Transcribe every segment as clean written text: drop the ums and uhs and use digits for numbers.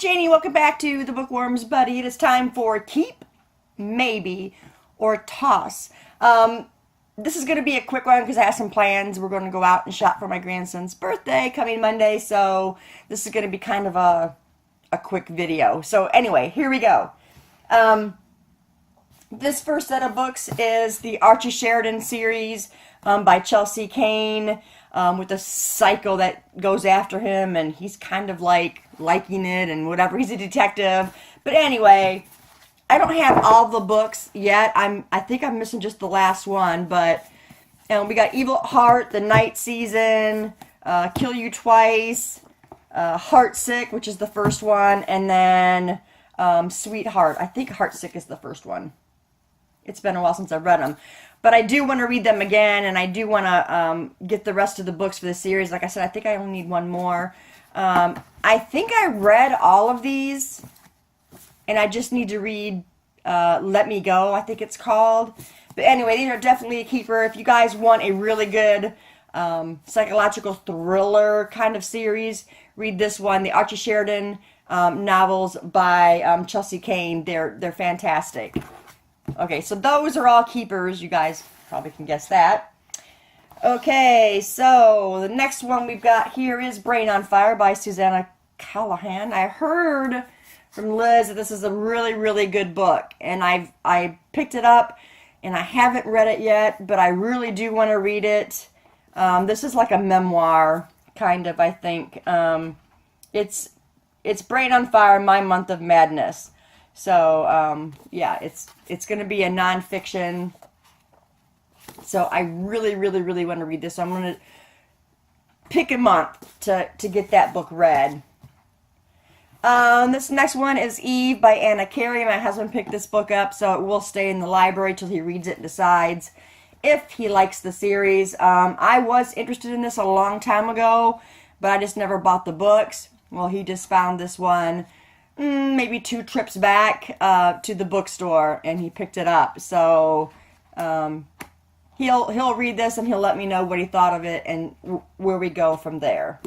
Janie. Welcome back to the Bookworms Buddy. It is time for Keep, Maybe, or Toss. This is going to be a quick one because I have some plans. We're going to go out and shop for my grandson's birthday coming Monday, so this is going to be kind of a quick video. So anyway, here we go. This first set of books is the Archie Sheridan series by Chelsea Cain, with a psycho that goes after him, and he's kind of like liking it and whatever. He's a detective. But anyway, I don't have all the books yet. I think I'm missing just the last one, but we got Evil at Heart, The Night Season, Kill You Twice, Heartsick, which is the first one, and then Sweetheart. I think Heartsick is the first one. It's been a while since I've read them. But I do want to read them again, and I do want to get the rest of the books for the series. Like I said, I think I only need one more. I think I read all of these, and I just need to read Let Me Go, I think it's called. But anyway, these are definitely a keeper. If you guys want a really good psychological thriller kind of series, read this one, the Archie Sheridan novels by Chelsea Cain. They're fantastic. Okay, so those are all keepers. You guys probably can guess that. Okay, so the next one we've got here is Brain on Fire by Susana Callahan. I heard from Liz that this is a really, really good book, and I picked it up, and I haven't read it yet, but I really do want to read it. This is like a memoir, kind of, I think. It's Brain on Fire, My Month of Madness. So, yeah, it's going to be a nonfiction. So I really, really, really want to read this. So I'm going to pick a month to get that book read. This next one is Eve by Annacarry. My husband picked this book up, so it will stay in the library till he reads it and decides if he likes the series. I was interested in this a long time ago, but I just never bought the books. Well, he just found this one maybe 2 trips back to the bookstore, and he picked it up. So he'll read this, and he'll let me know what he thought of it and where we go from there.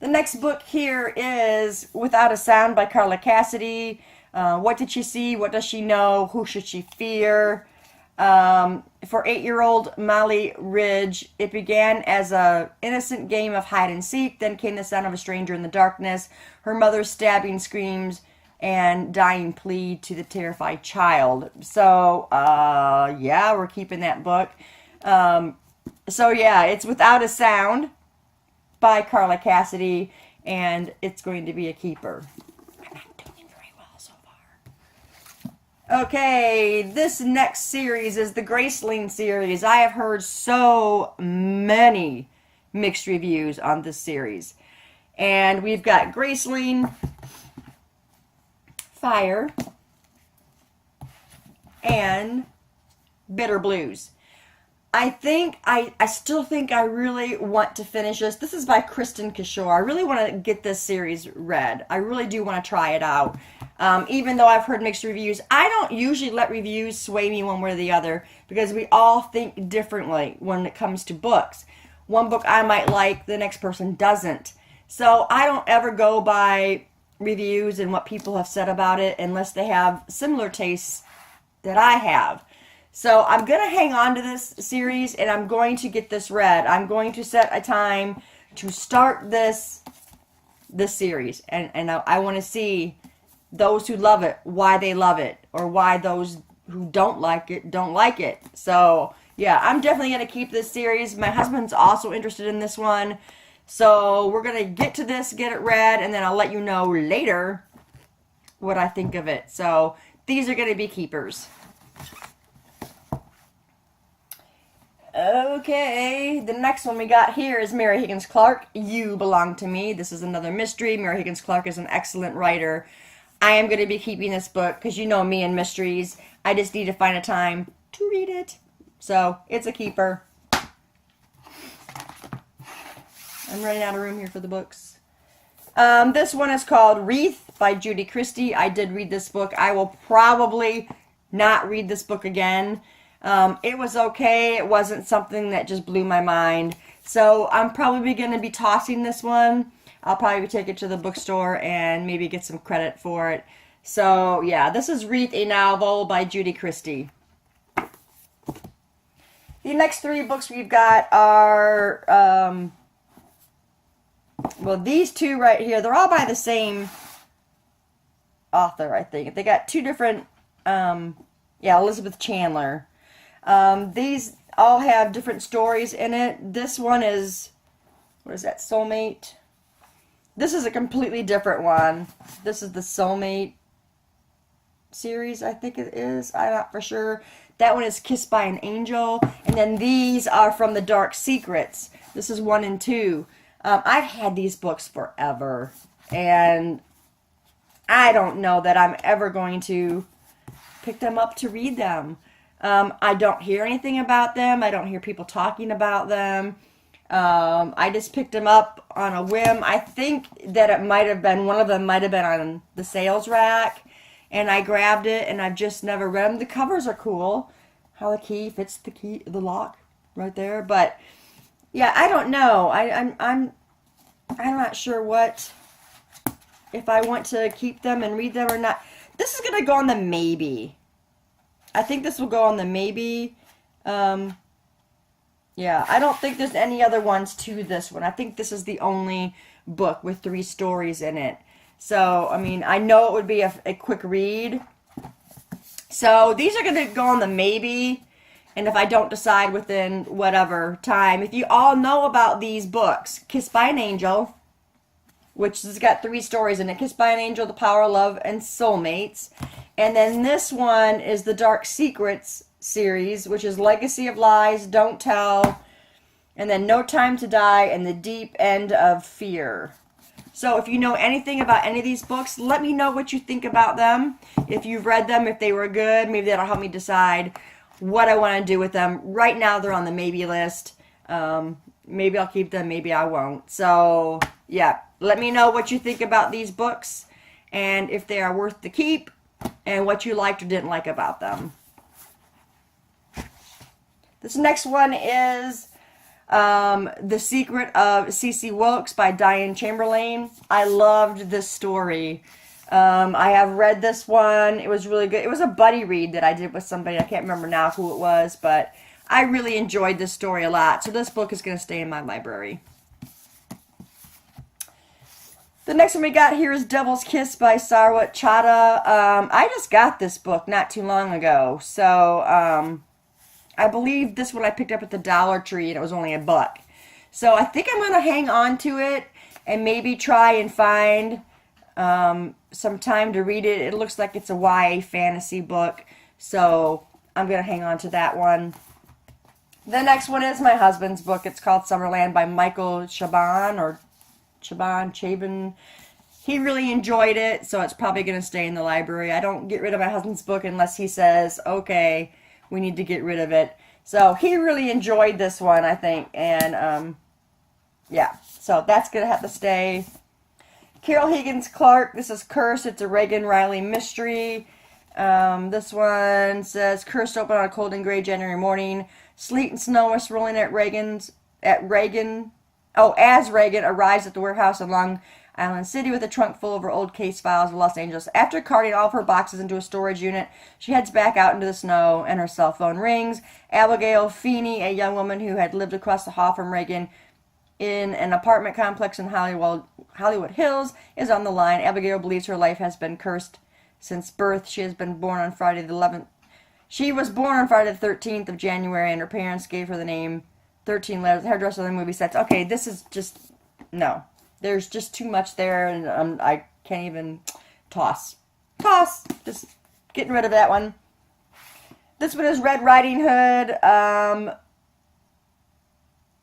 The next book here is Without a Sound by Karla Cassidy. What did she see? What does she know? Who should she fear? For 8-year-old Molly Ridge, it began as an innocent game of hide and seek. Then came the sound of a stranger in the darkness, her mother's stabbing screams, and dying plea to the terrified child. So, yeah, we're keeping that book. So, yeah, it's Without a Sound by Karla Cassidy, and it's going to be a keeper. I'm not doing very well so far. Okay, this next series is the Graceling series. I have heard so many mixed reviews on this series. And we've got Graceling, Fire, and Bitter Blues. I still think I really want to finish this. This is by Kristen Kishore. I really want to get this series read. I really do want to try it out. Even though I've heard mixed reviews, I don't usually let reviews sway me one way or the other because we all think differently when it comes to books. One book I might like, the next person doesn't. So I don't ever go by reviews and what people have said about it unless they have similar tastes that I have. So I'm going to hang on to this series, and I'm going to get this read. I'm going to set a time to start this series, and I want to see those who love it, why they love it, or why those who don't like it, don't like it. So, yeah, I'm definitely going to keep this series. My husband's also interested in this one. So we're going to get to this, get it read, and then I'll let you know later what I think of it. So these are going to be keepers. Okay, the next one we got here is Mary Higgins Clark, You Belong to Me. This is another mystery. Mary Higgins Clark is an excellent writer. I am going to be keeping this book because you know me and mysteries. I just need to find a time to read it. So, it's a keeper. I'm running out of room here for the books. This one is called Wreath by Judy Christie. I did read this book. I will probably not read this book again. It was okay. It wasn't something that just blew my mind. So I'm probably going to be tossing this one. I'll probably take it to the bookstore and maybe get some credit for it. So, yeah, this is Wreath, a novel by Judy Christie. The next 3 books we've got are, well, these 2 right here. They're all by the same author, I think. They got 2 different, yeah, Elizabeth Chandler. These all have different stories in it. This one is, what is that, Soulmate? This is a completely different one. This is the Soulmate series, I think it is. I'm not for sure. That one is Kissed by an Angel. And then these are from the Dark Secrets. This is 1 and 2. I've had these books forever. And I don't know that I'm ever going to pick them up to read them. I don't hear anything about them. I don't hear people talking about them. I just picked them up on a whim. I think that it might have been, one of them might have been on the sales rack. And I grabbed it, and I've just never read them. The covers are cool. How the key fits the lock right there. But yeah, I don't know. I'm not sure what, if I want to keep them and read them or not. This is gonna go on the maybe. I think this will go on the maybe. Yeah, I don't think there's any other ones to this one. I think this is the only book with 3 stories in it. So, I mean, I know it would be a quick read. So, these are going to go on the maybe. And if I don't decide within whatever time. If you all know about these books, Kissed by an Angel, which has got 3 stories in it. Kissed by an Angel, The Power of Love, and Soulmates. And then this one is the Dark Secrets series, which is Legacy of Lies, Don't Tell, and then No Time to Die, and The Deep End of Fear. So if you know anything about any of these books, let me know what you think about them. If you've read them, if they were good, maybe that'll help me decide what I want to do with them. Right now, they're on the maybe list. Maybe I'll keep them, maybe I won't. So, yeah, let me know what you think about these books and if they are worth the keep and what you liked or didn't like about them. This next one is The Secret of C.C. Wilkes by Diane Chamberlain. I loved this story. I have read this one. It was really good. It was a buddy read that I did with somebody. I can't remember now who it was, but I really enjoyed this story a lot. So this book is going to stay in my library. The next one we got here is Devil's Kiss by Sarwat Chadha. I just got this book not too long ago. So, I believe this one I picked up at the Dollar Tree and it was only $1. So I think I'm going to hang on to it and maybe try and find some time to read it. It looks like it's a YA fantasy book. So I'm going to hang on to that one. The next one is my husband's book. It's called Summerland by Michael Chabon. He really enjoyed it, so it's probably going to stay in the library. I don't get rid of my husband's book unless he says, okay, we need to get rid of it. So he really enjoyed this one, I think. And, yeah, so that's going to have to stay. Carol Higgins Clark, this is Cursed. It's a Reagan Riley mystery. This one says, Cursed opened on a cold and gray January morning. Sleet and snow was rolling as Reagan arrives at the warehouse in Long Island City with a trunk full of her old case files of Los Angeles. After carting all of her boxes into a storage unit, she heads back out into the snow and her cell phone rings. Abigail Feeney, a young woman who had lived across the hall from Reagan in an apartment complex in Hollywood Hills, is on the line. Abigail believes her life has been cursed since birth. She was born on Friday the 13th of January, and her parents gave her the name 13 Letters. Hairdresser of the movie sets. Okay, this is just, no. There's just too much there, and I can't even toss. Just getting rid of that one. This one is Red Riding Hood.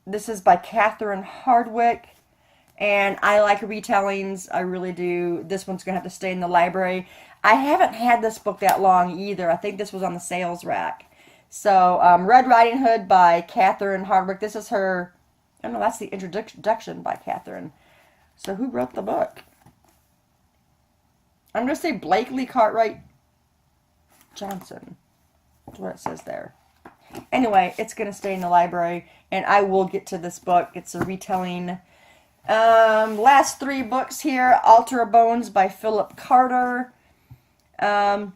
This is by Catherine Hardwicke, and I like retellings. I really do. This one's going to have to stay in the library. I haven't had this book that long either. I think this was on the sales rack. So, Red Riding Hood by Catherine Hardwicke. This is her, I don't know, that's the introduction by Catherine. So, who wrote the book? I'm going to say Blakely Cartwright Johnson. That's what it says there. Anyway, it's going to stay in the library, and I will get to this book. It's a retelling Last 3 books here. Altura Bones by Philip Carter. From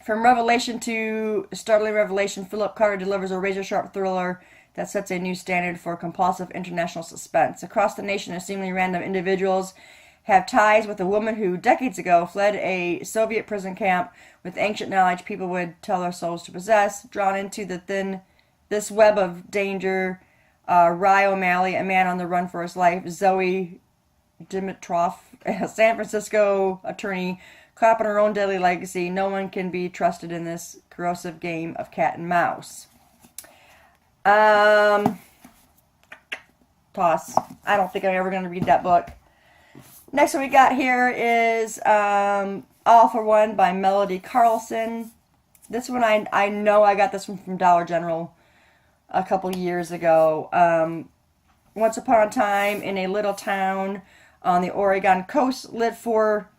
revelation to startling revelation, Philip Carter delivers a razor-sharp thriller that sets a new standard for compulsive international suspense. Across the nation, seemingly random individuals have ties with a woman who, decades ago, fled a Soviet prison camp with ancient knowledge people would tell their souls to possess. Drawn into this web of danger, Rye O'Malley, a man on the run for his life, Zoe Dimitrov, a San Francisco attorney, caught up in her own deadly legacy. No one can be trusted in this corrosive game of cat and mouse. Toss. I don't think I'm ever going to read that book. Next one we got here is All for One by Melody Carlson. This one I know I got this one from Dollar General a couple years ago. Once upon a time in a little town on the Oregon coast lived four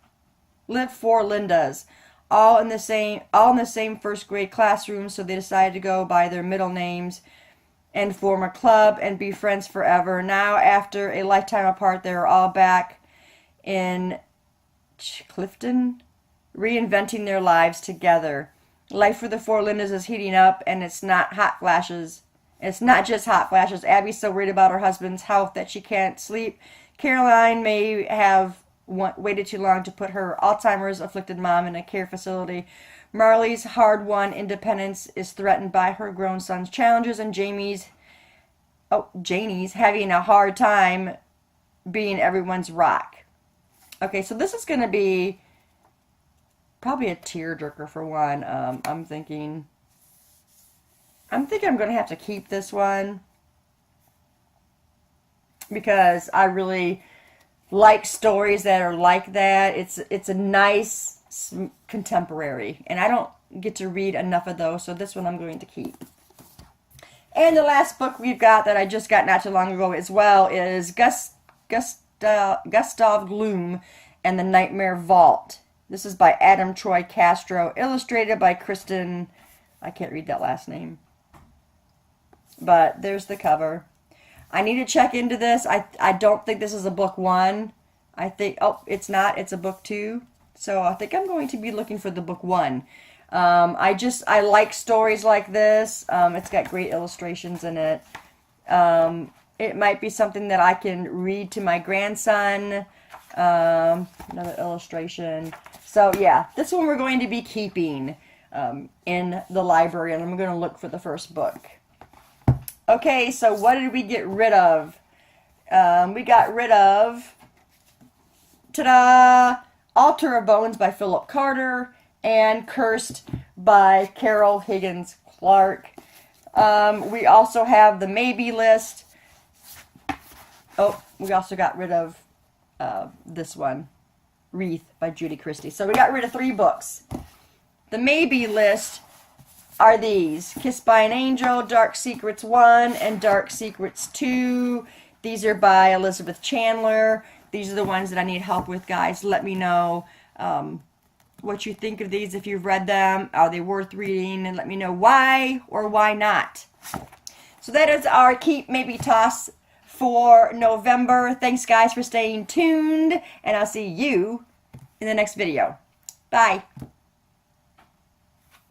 Lindas, all in the same first grade classroom, so they decided to go by their middle names and form a club and be friends forever. Now, after a lifetime apart, they are all back in Clifton, reinventing their lives together. Life for the 4 Lindas is heating up, and it's not hot flashes. It's not just hot flashes. Abby's so worried about her husband's health that she can't sleep. Caroline may have waited too long to put her Alzheimer's afflicted mom in a care facility. Marley's hard-won independence is threatened by her grown son's challenges, and Janie's having a hard time being everyone's rock. Okay, so this is going to be probably a tearjerker for one. I'm thinking I'm going to have to keep this one because I really like stories that are like that. It's a nice contemporary, and I don't get to read enough of those, so this one I'm going to keep. And the last book we've got that I just got not too long ago as well is Gustav Gloom and the Nightmare Vault. This is by Adam Troy Castro, illustrated by Kristen, I can't read that last name, but there's the cover. I need to check into this. I don't think this is a book 1. I think, oh, it's not. It's a book 2. So I think I'm going to be looking for the book 1. I like stories like this. It's got great illustrations in it. It might be something that I can read to my grandson. Another illustration. So yeah, this one we're going to be keeping in the library, and I'm going to look for the first book. Okay, so what did we get rid of? We got rid of, ta-da, Altura Bones by Philip Carter and Cursed by Carol Higgins Clark. We also have the maybe list. Oh, we also got rid of this one, Wreath by Judy Christie. So we got rid of 3 books. The maybe list are these: Kissed by an Angel, Dark Secrets 1, and Dark Secrets 2. These are by Elizabeth Chandler. These are the ones that I need help with, guys. Let me know what you think of these, if you've read them. Are they worth reading? And let me know why or why not. So that is our Keep Maybe Toss for November. Thanks, guys, for staying tuned, and I'll see you in the next video. Bye.